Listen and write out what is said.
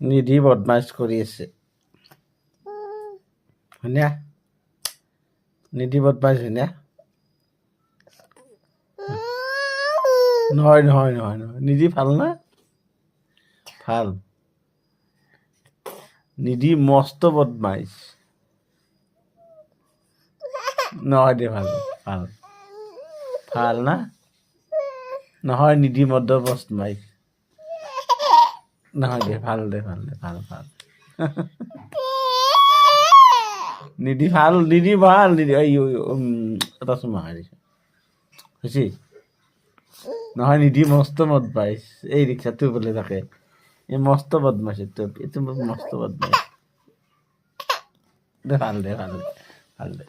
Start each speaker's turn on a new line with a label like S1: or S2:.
S1: নিধি বদমাছ কৰি আছে হয়নে নিধি বদমাছ হয়নে নহয় নহয় নহয় নহয় নিধি ভাল না ভাল নিধি মস্ত বদমাছ নহয় দে ভাল ভাল ভাল না নহয় নিধি মদ বদমাছ নহয় দে ভাল দে ভাল দে ভাল ভাল নিধি ভাল নিধি ভাল নিধি এটা চুমা খাইছে হৈছে নহয় নিধি মস্ত বদমাছ এই ৰিক্সাটো বোলে থাকে এই মস্ত বদমাছ এইটো মস্ত বদমাছ দে ভাল দে ভাল দে ভাল দে